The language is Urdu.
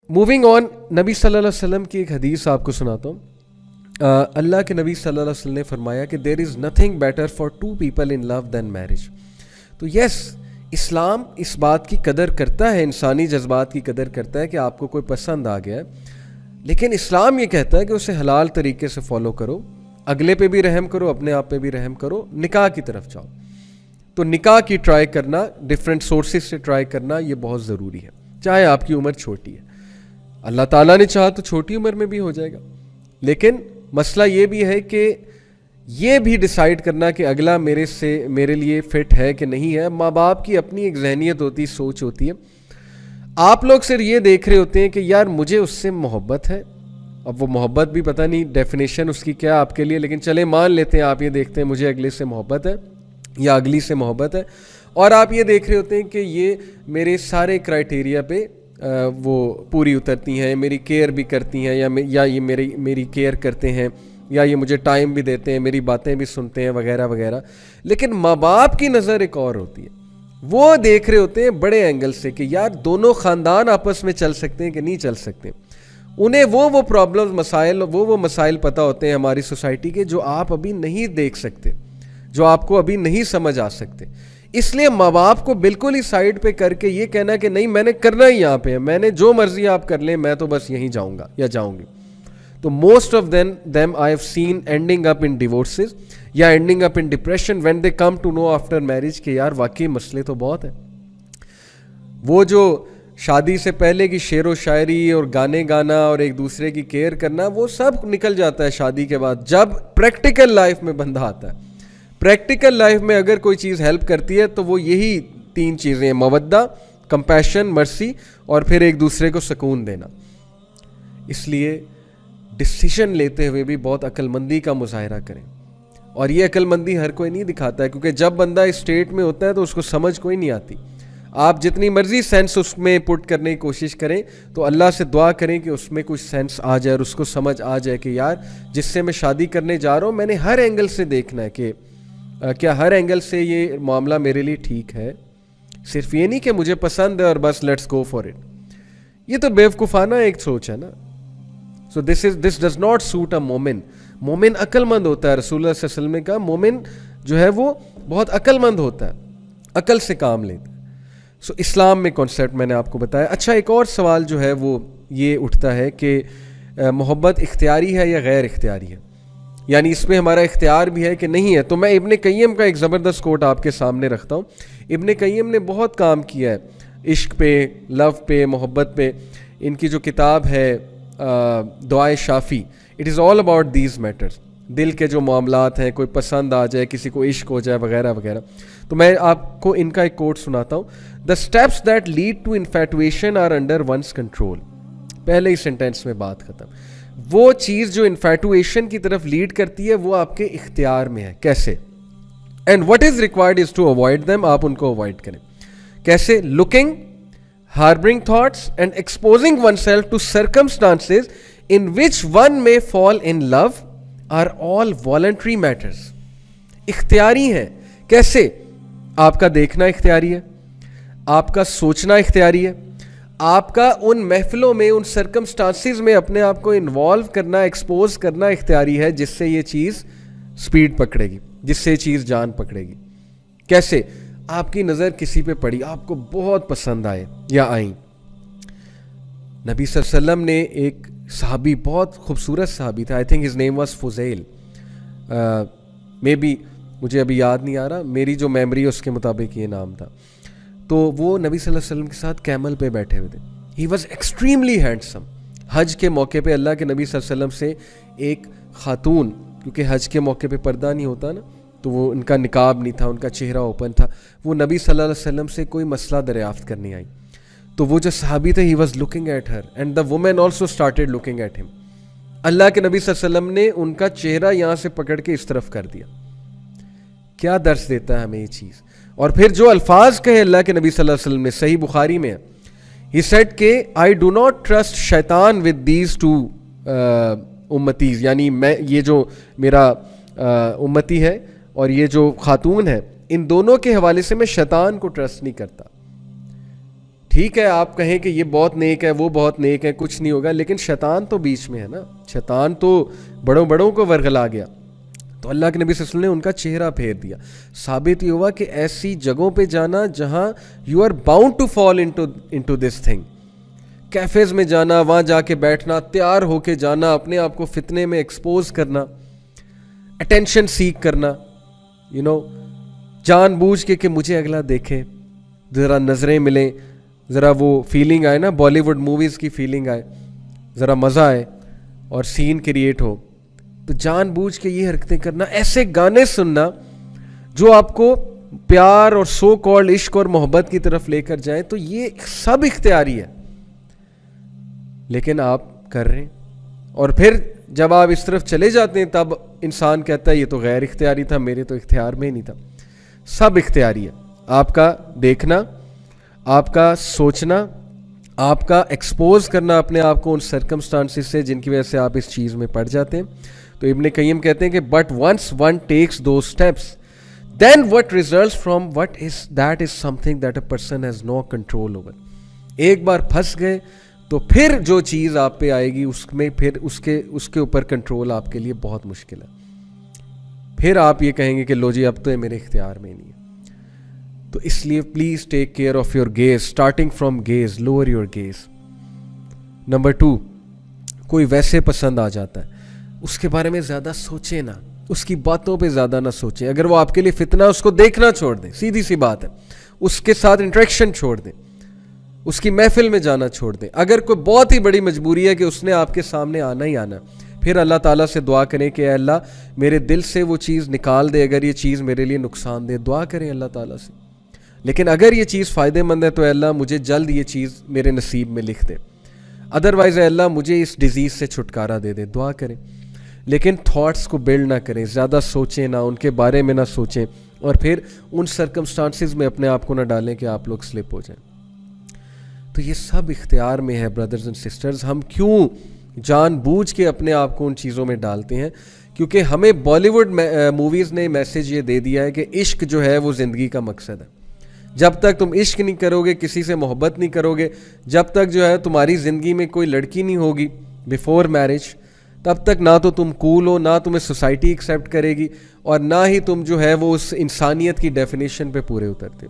موونگ آن، نبی صلی اللہ علیہ وسلم کی ایک حدیث آپ کو سناتا ہوں. اللہ کے نبی صلی اللہ علیہ وسلم نے فرمایا کہ there is nothing better for two people in love than marriage. تو یس، اسلام اس بات کی قدر کرتا ہے، انسانی جذبات کی قدر کرتا ہے کہ آپ کو کوئی پسند آ گیا ہے، لیکن اسلام یہ کہتا ہے کہ اسے حلال طریقے سے فالو کرو، اگلے پہ بھی رحم کرو، اپنے آپ پہ بھی رحم کرو، نکاح کی طرف جاؤ. تو نکاح کی ٹرائی کرنا، ڈفرینٹ سورسز سے ٹرائی کرنا، یہ بہت ضروری ہے، چاہے آپ کی عمر چھوٹی ہے. اللہ تعالیٰ نے چاہا تو چھوٹی عمر میں بھی ہو جائے گا، لیکن مسئلہ یہ بھی ہے کہ یہ بھی ڈیسائیڈ کرنا کہ اگلا میرے لیے فٹ ہے کہ نہیں ہے. ماں باپ کی اپنی ایک ذہنیت ہوتی ہے، سوچ ہوتی ہے. آپ لوگ صرف یہ دیکھ رہے ہوتے ہیں کہ یار مجھے اس سے محبت ہے. اب وہ محبت بھی پتہ نہیں ڈیفینیشن اس کی کیا آپ کے لیے، لیکن چلیں مان لیتے ہیں آپ یہ دیکھتے ہیں مجھے اگلے سے محبت ہے یا اگلی سے محبت ہے، اور آپ یہ دیکھ رہے ہوتے ہیں کہ یہ میرے سارے کرائٹیریا پہ وہ پوری اترتی ہیں، میری کیئر بھی کرتی ہیں، یا یہ میری کیئر کرتے ہیں، یا یہ مجھے ٹائم بھی دیتے ہیں، میری باتیں بھی سنتے ہیں، وغیرہ وغیرہ. لیکن ماں باپ کی نظر ایک اور ہوتی ہے، وہ دیکھ رہے ہوتے ہیں بڑے اینگل سے کہ یار دونوں خاندان آپس میں چل سکتے ہیں کہ نہیں چل سکتے. انہیں وہ پرابلمز، مسائل، وہ مسائل پتہ ہوتے ہیں ہماری سوسائٹی کے جو آپ ابھی نہیں دیکھ سکتے، جو آپ کو ابھی نہیں سمجھ آ سکتے. اس لیے ماں باپ کو بالکل ہی سائڈ پہ کر کے یہ کہنا کہ نہیں میں نے کرنا ہی یہاں پہ ہے، میں نے جو مرضی آپ کر لیں، میں تو بس یہیں جاؤں گا یا جاؤں گی. تو most of them I have seen ending up in divorces یا ending up in depression when they come to know after marriage کہ یار واقعی مسئلے تو بہت ہیں. وہ جو شادی سے پہلے کی شعر و شاعری اور گانے گانا اور ایک دوسرے کی کیئر کرنا، وہ سب نکل جاتا ہے شادی کے بعد جب پریکٹیکل لائف میں بندہ آتا ہے. پریکٹیکل لائف میں اگر کوئی چیز ہیلپ کرتی ہے تو وہ یہی 3 چیزیں ہیں: مودہ، کمپیشن، مرسی، اور پھر ایک دوسرے کو سکون دینا. اس لیے ڈسیشن لیتے ہوئے بھی بہت عقل مندی کا مظاہرہ کریں. اور یہ عقل مندی ہر کوئی نہیں دکھاتا ہے، کیونکہ جب بندہ اس اسٹیٹ میں ہوتا ہے تو اس کو سمجھ کوئی نہیں آتی. آپ جتنی مرضی سینس اس میں پٹ کرنے کی کوشش کریں تو اللہ سے دعا کریں کہ اس میں کچھ سینس آ جائے اور اس کو سمجھ آ جائے کہ یار جس سے میں شادی کرنے جا رہا ہوں میں نے ہر اینگل سے دیکھنا ہے کہ کیا ہر اینگل سے یہ معاملہ میرے لیے ٹھیک ہے. صرف یہ نہیں کہ مجھے پسند ہے اور بس لیٹس گو فار اٹ. یہ تو بیوقوفانہ ایک سوچ ہے نا. So this does not suit a مومن. مومن عقل مند ہوتا ہے. رسول اللہ صلی اللہ علیہ وسلم نے کہا مومن جو ہے وہ بہت عقل مند ہوتا ہے، عقل سے کام لیتا ہے. سو اسلام میں کانسیپٹ میں نے آپ کو بتایا. اچھا، ایک اور سوال جو ہے وہ یہ اٹھتا ہے کہ محبت اختیاری ہے یا غیر اختیاری ہے، یعنی اس میں ہمارا اختیار بھی ہے کہ نہیں ہے. تو میں ابن قیم کا ایک زبردست کوٹ آپ کے سامنے رکھتا ہوں. ابن قیم نے بہت کام کیا ہے عشق پہ، لو پہ، محبت پہ. ان کی جو کتاب ہے دعائے شافی، it is all about these matters. دل کے جو معاملات ہیں، کوئی پسند آ جائے، کسی کو عشق ہو جائے، وغیرہ وغیرہ. تو میں آپ کو ان کا ایک کوٹ سناتا ہوں. The steps that lead to infatuation are under one's control. پہلے ہی سینٹینس میں بات ختم. وہ چیز جو انفیٹویشن کی طرف لیڈ کرتی ہے وہ آپ کے اختیار میں ہے. کیسے؟ And what is required is to avoid them. آپ ان کو اوائڈ کریں. کیسے؟ Looking, harboring thoughts and exposing oneself to circumstances in which one may fall in love are all voluntary matters. اختیاری ہیں. کیسے؟ آپ کا دیکھنا اختیاری ہے، آپ کا سوچنا اختیاری ہے، آپ کا ان محفلوں میں، ان سرکمسٹانسز میں اپنے آپ کو انوالو کرنا، ایکسپوز کرنا اختیاری ہے، جس سے یہ چیز سپیڈ پکڑے گی، جس سے یہ چیز جان پکڑے گی. کیسے؟ آپ کی نظر کسی پہ پڑی، آپ کو بہت پسند آئے یا آئیں. نبی صلی اللہ علیہ وسلم نے ایک صحابی، بہت خوبصورت صحابی تھا، I think his name was Fuzail, maybe مجھے ابھی یاد نہیں آ رہا، میری جو میموری ہے اس کے مطابق یہ نام تھا. تو وہ نبی صلی اللہ علیہ وسلم کے ساتھ کیمل پہ بیٹھے ہوئے تھے. He was extremely handsome. حج کے موقع پہ اللہ کے نبی صلی اللہ علیہ وسلم سے ایک خاتون، کیونکہ حج کے موقع پہ پردہ نہیں ہوتا نا، تو وہ ان کا نقاب نہیں تھا، ان کا چہرہ اوپن تھا. وہ نبی صلی اللہ علیہ وسلم سے کوئی مسئلہ دریافت کرنے آئی. تو وہ جو صحابی تھے، he was looking at her and the woman also started looking at him. Allah کے نبی صلی اللہ علیہ وسلم نے ان کا چہرہ یہاں سے پکڑ کے اس طرف کر دیا. کیا درس دیتا ہے ہمیں یہ چیز. اور پھر جو الفاظ کہے اللہ کے نبی صلی اللہ علیہ وسلم نے، صحیح بخاری میں ہے، ہی سیڈ کہ آئی ڈو ناٹ ٹرسٹ شیطان ود دیز ٹو امتیز، یعنی میں یہ جو میرا امتی ہے اور یہ جو خاتون ہے، ان دونوں کے حوالے سے میں شیطان کو ٹرسٹ نہیں کرتا. ٹھیک ہے آپ کہیں کہ یہ بہت نیک ہے وہ بہت نیک ہے, کچھ نہیں ہوگا, لیکن شیطان تو بیچ میں ہے نا, شیطان تو بڑوں کو ورغلا گیا. تو اللہ کے نبی صلی اللہ علیہ وسلم نے ان کا چہرہ پھیر دیا. ثابت یہ ہوا کہ ایسی جگہوں پہ جانا جہاں you are bound to fall into this thing, cafes میں جانا, وہاں جا کے بیٹھنا, تیار ہو کے جانا, اپنے آپ کو فتنے میں ایکسپوز کرنا, اٹینشن سیک کرنا, جان بوجھ کے کہ مجھے اگلا دیکھے, ذرا نظریں ملیں, ذرا وہ فیلنگ آئے نا, بالی ووڈ موویز کی فیلنگ آئے, ذرا مزہ آئے اور سین کریٹ ہو. تو جان بوجھ کے یہ حرکتیں کرنا, ایسے گانے سننا جو آپ کو پیار اور سو کالڈ عشق اور محبت کی طرف لے کر جائیں, تو یہ سب اختیاری ہے, لیکن آپ کر رہے ہیں. اور پھر جب آپ اس طرف چلے جاتے ہیں تب انسان کہتا ہے یہ تو غیر اختیاری تھا, میرے تو اختیار میں ہی نہیں تھا. سب اختیاری ہے, آپ کا دیکھنا, آپ کا سوچنا, آپ کا ایکسپوز کرنا اپنے آپ کو ان سرکمسٹانسز سے جن کی وجہ سے آپ اس چیز میں پڑ جاتے ہیں. تو ابن قیم کہتے ہیں کہ but once one takes those steps then what results from what is that is something that a person has no control over. ایک بار پھنس گئے تو پھر جو چیز آپ پہ آئے گی اس میں پھر اس کے اوپر کنٹرول آپ کے لیے بہت مشکل ہے. پھر آپ یہ کہیں گے کہ لو جی اب تو یہ میرے اختیار میں نہیں ہے. تو اس لیے please take care of your gaze, starting from gaze, lower your gaze. Number 2, کوئی ویسے پسند آ جاتا ہے, اس کے بارے میں زیادہ سوچیں نا, اس کی باتوں پہ زیادہ نہ سوچیں. اگر وہ آپ کے لیے فتنہ ہے اس کو دیکھنا چھوڑ دیں, سیدھی سی بات ہے. اس کے ساتھ انٹریکشن چھوڑ دیں, اس کی محفل میں جانا چھوڑ دیں. اگر کوئی بہت ہی بڑی مجبوری ہے کہ اس نے آپ کے سامنے آنا ہی آنا, پھر اللہ تعالیٰ سے دعا کریں کہ اے اللہ میرے دل سے وہ چیز نکال دے اگر یہ چیز میرے لیے نقصان دے. دعا کریں اللہ تعالیٰ سے. لیکن اگر یہ چیز فائدے مند ہے تو اے اللہ مجھے جلد یہ چیز میرے نصیب میں لکھ دے, ادروائز اے اللہ مجھے اس ڈیزیز سے چھٹکارا دے دے. دعا کریں, لیکن تھاٹس کو بلڈ نہ کریں, زیادہ سوچیں نہ, ان کے بارے میں نہ سوچیں, اور پھر ان سرکمسٹانسز میں اپنے آپ کو نہ ڈالیں کہ آپ لوگ سلپ ہو جائیں. تو یہ سب اختیار میں ہے برادرز اینڈ سسٹرز. ہم کیوں جان بوجھ کے اپنے آپ کو ان چیزوں میں ڈالتے ہیں؟ کیونکہ ہمیں بالی ووڈ موویز نے میسیج یہ دے دیا ہے کہ عشق جو ہے وہ زندگی کا مقصد ہے. جب تک تم عشق نہیں کرو گے, کسی سے محبت نہیں کرو گے, جب تک جو ہے تمہاری زندگی میں کوئی لڑکی نہیں ہوگی بیفور میرج, تب تک نہ تو تم کول ہو, نہ تمہیں سوسائٹی ایکسیپٹ کرے گی, اور نہ ہی تم جو ہے وہ اس انسانیت کی ڈیفینیشن پہ پورے اترتے.